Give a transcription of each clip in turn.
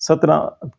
17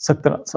17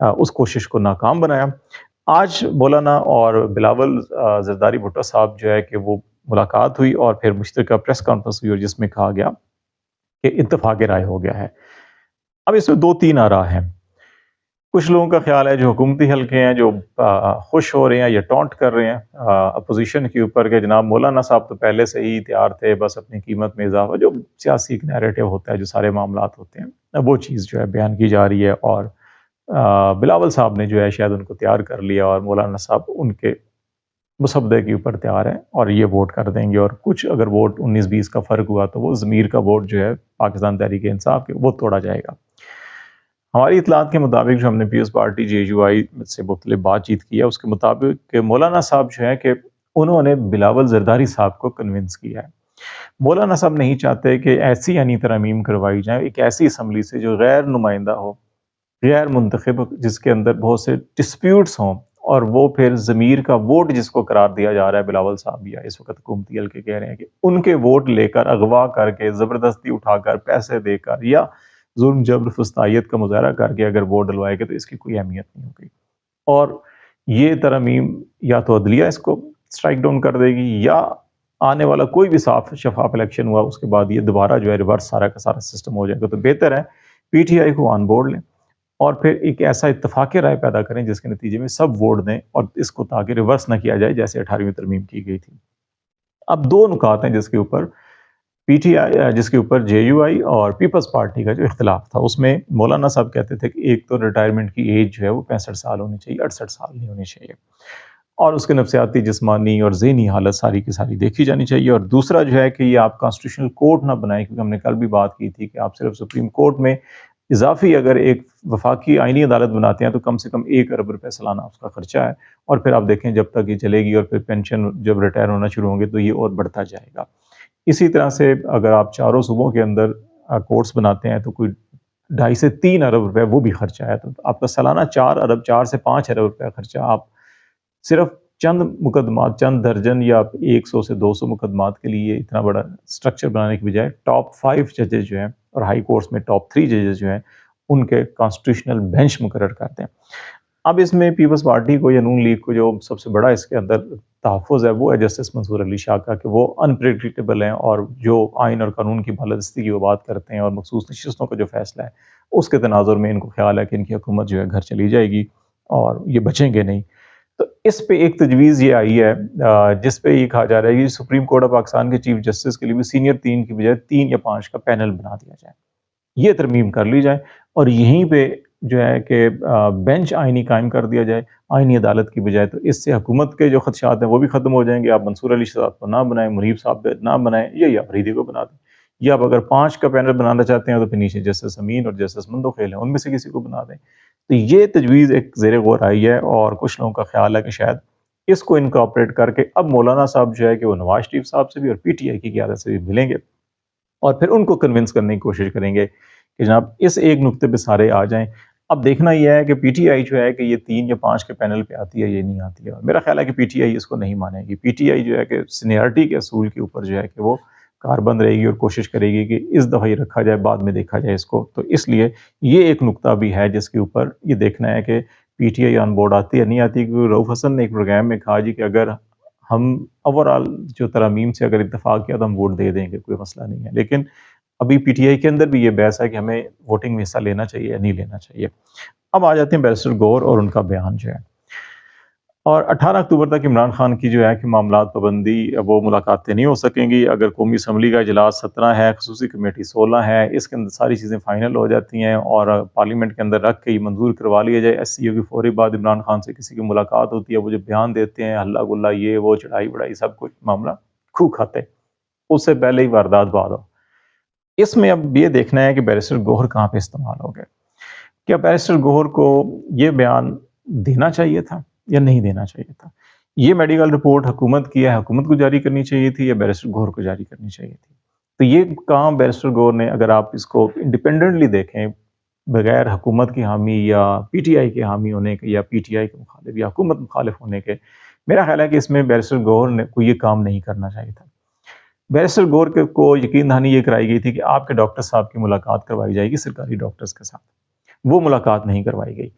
اس کوشش کو ناکام بنایا۔ آج مولانا اور بلاول زرداری بھٹو صاحب جو ہے کہ وہ ملاقات ہوئی اور پھر مشترکہ پریس کانفرنس ہوئی اور جس میں کہا گیا کہ اتفاق رائے ہو گیا ہے۔ اب اس میں دو تین آراء ہیں۔ کچھ لوگوں کا خیال ہے جو حکومتی حلقے ہیں جو خوش ہو رہے ہیں یا ٹونٹ کر رہے ہیں اپوزیشن کے اوپر کہ جناب مولانا صاحب تو پہلے سے ہی تیار تھے، بس اپنی قیمت میں اضافہ، جو سیاسی ایک نیریٹو ہوتا ہے جو سارے معاملات ہوتے ہیں، وہ چیز جو ہے بیان کی جا رہی ہے، اور بلاول صاحب نے جو ہے شاید ان کو تیار کر لیا اور مولانا صاحب ان کے مسودے کے اوپر تیار ہیں اور یہ ووٹ کر دیں گے، اور کچھ اگر ووٹ 19-20 کا فرق ہوا تو وہ ضمیر کا ووٹ جو ہے پاکستان تحریک انصاف کے، وہ توڑا جائے گا۔ ہماری اطلاعات کے مطابق جو ہم نے پیپلز پارٹی JUI سے مختلف بات چیت کی ہے، اس کے مطابق کہ مولانا صاحب جو ہے کہ انہوں نے بلاول زرداری صاحب کو کنونس کیا ہے۔ مولانا صاحب نہیں چاہتے کہ ایسی یعنی ترامیم کروائی جائیں ایک ایسی اسمبلی سے جو غیر نمائندہ ہو، غیر منتخب، جس کے اندر بہت سے ڈسپیوٹس ہوں، اور وہ پھر ضمیر کا ووٹ جس کو قرار دیا جا رہا ہے، بلاول صاحب یا اس وقت حکومتی حلقے کہہ رہے ہیں کہ ان کے ووٹ لے کر اغوا کر کے زبردستی اٹھا کر پیسے دے کر یا ظلم جبر فسطائیت کا مظاہرہ کر کے اگر ووٹ ڈلوائے گے تو اس کی کوئی اہمیت نہیں ہوگی، اور یہ ترمیم یا تو عدلیہ اس کو سٹرائک ڈاؤن کر دے گی، یا آنے والا کوئی بھی صاف شفاف الیکشن ہوا اس کے بعد یہ دوبارہ جو ہے ریورس سارا کا سارا سسٹم ہو جائے گا۔ تو بہتر ہے PTI کو آن بورڈ لیں اور پھر ایک ایسا اتفاق رائے پیدا کریں جس کے نتیجے میں سب ووٹ دیں، اور اس کو تاکہ ریورس نہ کیا جائے جیسے 18ویں ترمیم کی گئی تھی۔ اب دو نکات ہیں جس کے اوپر جس کے اوپر JUI اور پیپلز پارٹی کا جو اختلاف تھا۔ اس میں مولانا صاحب کہتے تھے کہ ایک تو ریٹائرمنٹ کی ایج جو ہے وہ 65 سال ہونی چاہیے، 68 سال نہیں ہونی چاہیے، اور اس کے نفسیاتی، جسمانی اور ذہنی حالت ساری کی ساری دیکھی جانی چاہیے، اور دوسرا جو ہے کہ یہ آپ کانسٹیٹیوشنل کورٹ نہ بنائیں، کیونکہ ہم نے کل بھی بات کی تھی کہ آپ صرف سپریم کورٹ میں اضافی اگر ایک وفاقی آئینی عدالت بناتے ہیں تو کم سے کم 1 ارب روپے سالانہ اس کا خرچہ ہے، اور پھر آپ دیکھیں جب تک یہ چلے گی اور پھر پینشن جب ریٹائر ہونا شروع ہوں گے تو یہ اور بڑھتا جائے گا۔ اسی طرح سے اگر آپ چاروں صوبوں کے اندر کورٹس بناتے ہیں تو کوئی 2.5 سے 3 ارب روپے وہ بھی خرچہ ہے، تو آپ کا سالانہ 4 سے 5 ارب روپے خرچہ آپ صرف چند مقدمات، چند درجن یا 100 سے 200 مقدمات کے لیے اتنا بڑا سٹرکچر بنانے کی بجائے ٹاپ 5 ججز جو ہیں اور ہائی کورٹس میں ٹاپ 3 ججز جو ہیں ان کے کانسٹیٹیوشنل بینچ مقرر کرتے ہیں۔ اب اس میں پیپلز پارٹی کو یا نون لیگ کو جو سب سے بڑا اس کے اندر تحفظ ہے وہ ہے جسٹس منصور علی شاہ کا، کہ وہ انپریڈکٹیبل ہیں، اور جو آئین اور قانون کی بالادستی کی وہ بات کرتے ہیں اور مخصوص نشستوں کا جو فیصلہ ہے اس کے تناظر میں ان کو خیال ہے کہ ان کی حکومت جو ہے گھر چلی جائے گی اور یہ بچیں گے نہیں۔ تو اس پہ ایک تجویز یہ آئی ہے جس پہ یہ کہا جا رہا ہے کہ سپریم کورٹ آف پاکستان کے چیف جسٹس کے لیے بھی سینئر 3 کی بجائے 3 یا 5 کا پینل بنا دیا جائے، یہ ترمیم کر لی جائے، اور یہیں پہ جو ہے کہ بینچ آئینی قائم کر دیا جائے آئینی عدالت کی بجائے۔ تو اس سے حکومت کے جو خدشات ہیں وہ بھی ختم ہو جائیں گے۔ آپ منصور علی صاحب کو نہ بنائیں، منیب صاحب کو نہ بنائیں، یا فریدی کو بنا دیں، یا آپ اگر 5 کا پینل بنانا چاہتے ہیں تو پھر نیچے جسٹس امین اور جسٹس مندوخیل ہیں، ان میں سے کسی کو بنا دیں۔ تو یہ تجویز ایک زیر غور آئی ہے، اور کچھ لوگوں کا خیال ہے کہ شاید اس کو انکارپوریٹ کر کے اب مولانا صاحب جو ہے کہ وہ نواز شریف صاحب سے بھی اور PTI کی قیادت سے بھی ملیں گے، اور پھر ان کو کنونس کرنے کی کوشش کریں گے کہ جناب اس ایک نقطے پہ سارے آ جائیں۔ اب دیکھنا یہ ہے کہ PTI جو ہے کہ یہ 3 یا 5 کے پینل پہ آتی ہے، یہ نہیں آتی ہے، اور میرا خیال ہے کہ PTI اس کو نہیں مانے گی۔ PTI جو ہے کہ سینئرٹی کے اصول کے اوپر جو ہے کہ وہ کاربند رہے گی اور کوشش کرے گی کہ اس دفعہ یہ رکھا جائے، بعد میں دیکھا جائے اس کو۔ تو اس لیے یہ ایک نقطہ بھی ہے جس کے اوپر یہ دیکھنا ہے کہ PTI آن بورڈ آتی ہے نہیں آتی، کیونکہ رؤف حسن نے ایک پروگرام میں کہا جی کہ اگر ہم اوورآل جو ترامیم سے اگر اتفاق کیا تو ہم ووٹ دے دیں گے، کوئی مسئلہ نہیں ہے، لیکن ابھی PTI کے اندر بھی یہ بحث ہے کہ ہمیں ووٹنگ میں حصہ لینا چاہیے یا نہیں لینا چاہیے۔ اب آ جاتے ہیں بیرسٹر گور اور ان کا بیان جو ہے، اور 18 اکتوبر تک عمران خان کی جو ہے کہ معاملات پابندی وہ ملاقاتیں نہیں ہو سکیں گی۔ اگر قومی اسمبلی کا اجلاس 17 ہے، خصوصی کمیٹی 16 ہے، اس کے اندر ساری چیزیں فائنل ہو جاتی ہیں اور پارلیمنٹ کے اندر رکھ کے یہ منظور کروا لیا جائے، SCO کی فوری بعد عمران خان سے کسی کی ملاقات ہوتی ہے، وہ جو بیان دیتے ہیں ہلہ گلہ یہ وہ چڑھائی بڑھائی سب کچھ معاملہ کھو کھاتے، اس سے پہلے ہی واردات بعد ہو۔ اس میں اب یہ دیکھنا ہے کہ بیرسٹر گوہر کہاں پہ استعمال ہو گئے۔ کیا بیرسٹر گوہر کو یہ بیان دینا چاہیے تھا یا نہیں دینا چاہیے تھا؟ یہ میڈیکل رپورٹ حکومت کی ہے، حکومت کو جاری کرنی چاہیے تھی یا بیرسٹر گوہر کو جاری کرنی چاہیے تھی؟ تو یہ کام بیرسٹر گوہر نے، اگر آپ اس کو انڈیپینڈنٹلی دیکھیں بغیر حکومت کی حامی یا PTI کے حامی ہونے کے یا PTI کے مخالف یا حکومت مخالف ہونے کے، میرا خیال ہے کہ اس میں بیرسٹر گوہر نے کو یہ کام نہیں کرنا چاہیے تھا۔ بیرسٹر گوہر کو یقین دہانی یہ کرائی گئی تھی کہ آپ کے ڈاکٹر صاحب کی ملاقات کروائی جائے گی سرکاری ڈاکٹرز کے ساتھ، وہ ملاقات نہیں کروائی گئی۔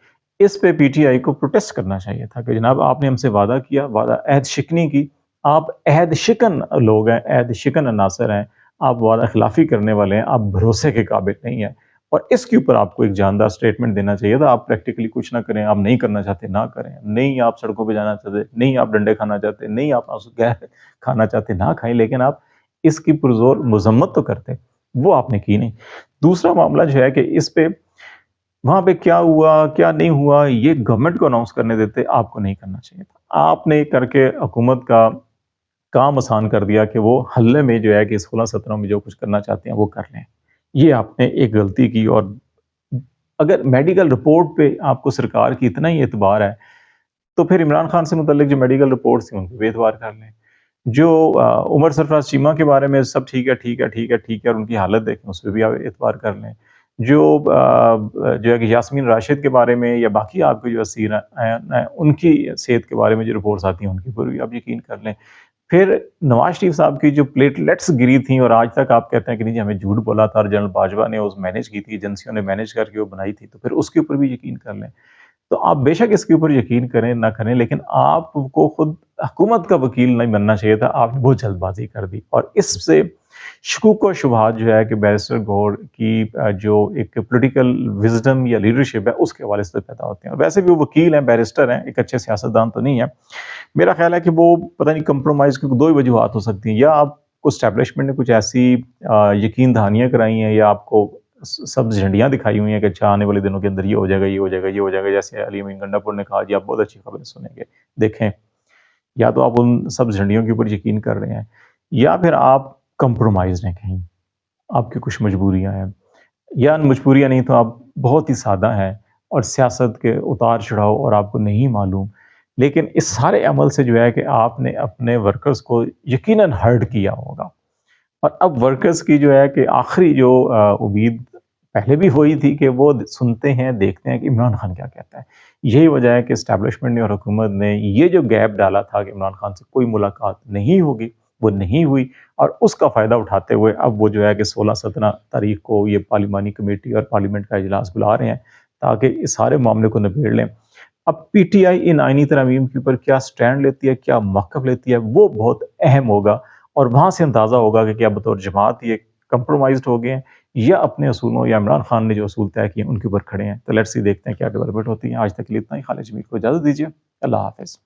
اس پہ پی ٹی آئی کو پروٹیسٹ کرنا چاہیے تھا کہ جناب آپ نے ہم سے وعدہ کیا، وعدہ عہد شکنی کی، آپ عہد شکن لوگ ہیں، عہد شکن عناصر ہیں، آپ وعدہ خلافی کرنے والے ہیں، آپ بھروسے کے قابل نہیں ہیں، اور اس کے اوپر آپ کو ایک جاندار سٹیٹمنٹ دینا چاہیے تھا۔ آپ پریکٹیکلی کچھ نہ کریں، آپ نہیں کرنا چاہتے نہ کریں، نہیں آپ سڑکوں پہ جانا چاہتے، نہیں آپ ڈنڈے کھانا چاہتے، نہیں آپ آنسو گیس کھانا چاہتے نہ کھائیں، لیکن آپ اس کی پرزور مذمت تو کرتے، وہ آپ نے کی نہیں۔ دوسرا معاملہ جو ہے کہ اس پہ وہاں پہ کیا ہوا کیا نہیں ہوا یہ گورنمنٹ کو اناؤنس کرنے دیتے، آپ کو نہیں کرنا چاہیے تھا۔ آپ نے کر کے حکومت کا کام آسان کر دیا کہ وہ حلے میں جو ہے کہ 16-17 میں جو کچھ کرنا چاہتے ہیں وہ کر لیں۔ یہ آپ نے ایک غلطی کی، اور اگر میڈیکل رپورٹ پہ آپ کو سرکار کی اتنا ہی اعتبار ہے تو پھر عمران خان سے متعلق جو میڈیکل رپورٹس تھیں ان پہ بھی اعتبار کر لیں۔ جو عمر سرفراز چیمہ کے بارے میں سب ٹھیک ہے ٹھیک ہے ٹھیک ہے ٹھیک ہے، اور ان کی حالت دیکھیں اس پہ بھی آپ اعتبار کر لیں۔ جو ہے کہ یاسمین راشد کے بارے میں یا باقی آپ کے جو اسیر ہیں ان کی صحت کے بارے میں جو رپورٹس آتی ہیں ان کے اوپر بھی آپ یقین کر لیں۔ پھر نواز شریف صاحب کی جو پلیٹلیٹس گری تھیں، اور آج تک آپ کہتے ہیں کہ نہیں جی ہمیں جھوٹ بولا تھا اور جنرل باجوہ نے اس مینیج کی تھی، ایجنسیوں نے مینیج کر کے وہ بنائی تھی، تو پھر اس کے اوپر بھی یقین کر لیں۔ تو آپ بے شک اس کے اوپر یقین کریں نہ کریں، لیکن آپ کو خود حکومت کا وکیل نہیں بننا چاہیے تھا، آپ نے بہت جلد بازی کر دی، اور اس سے شکوک و شبہات جو ہے کہ بیرسٹر گور کی جو ایک پولیٹیکل وزڈم یا لیڈرشپ ہے اس کے حوالے سے پیدا ہوتے ہیں۔ اور ویسے بھی وہ وکیل ہیں، بیرسٹر ہیں، ایک اچھے سیاستدان تو نہیں ہیں۔ میرا خیال ہے کہ وہ پتہ نہیں کمپرومائز کی دو ہی وجوہات ہو سکتی ہیں، یا آپ کو اسٹیبلشمنٹ نے کچھ ایسی یقین دہانیاں کرائی ہیں، یا آپ کو سبز جھنڈیاں دکھائی ہوئی ہیں کہ اچھا آنے والے دنوں کے اندر یہ ہو جائے گا یہ ہو جائے گا یہ ہو جائے گا، جیسے علی امین گنڈا پور نے کہا جی آپ بہت اچھی خبریں سنیں گے۔ دیکھیں، یا تو آپ ان سبز جھنڈیوں کے اوپر یقین کر رہے ہیں، یا پھر آپ کمپرومائز ہیں، کہیں آپ کی کچھ مجبوریاں ہیں، یا مجبوریاں نہیں تو آپ بہت ہی سادہ ہیں اور سیاست کے اتار چڑھاؤ اور آپ کو نہیں معلوم۔ لیکن اس سارے عمل سے جو ہے کہ آپ نے اپنے ورکرز کو یقیناً ہرٹ کیا ہوگا، اور اب ورکرز کی جو ہے کہ آخری جو امید پہلے بھی ہوئی تھی کہ وہ سنتے ہیں دیکھتے ہیں کہ عمران خان کیا کہتا ہے۔ یہی وجہ ہے کہ اسٹیبلشمنٹ نے اور حکومت نے یہ جو گیپ ڈالا تھا کہ عمران خان سے کوئی ملاقات نہیں ہوگی، وہ نہیں ہوئی، اور اس کا فائدہ اٹھاتے ہوئے اب وہ جو ہے کہ 16-17 تاریخ کو یہ پارلیمانی کمیٹی اور پارلیمنٹ کا اجلاس بلا رہے ہیں تاکہ اس سارے معاملے کو نبیڑ لیں۔ اب پی ٹی آئی ان آئینی ترامیم کے اوپر کیا سٹینڈ لیتی ہے، کیا موقف لیتی ہے، وہ بہت اہم ہوگا، اور وہاں سے اندازہ ہوگا کہ کیا بطور جماعت یہ کمپرومائزڈ ہو گئے ہیں یا اپنے اصولوں یا عمران خان نے جو اصول طے کیے ان کے اوپر کھڑے ہیں۔ تو لیٹس سی دیکھتے ہیں کیا ڈیولپمنٹ ہوتی ہے۔ آج تک کے لیے اتنا ہی۔ خالد جمیل کو اجازت دیجیے، اللہ حافظ۔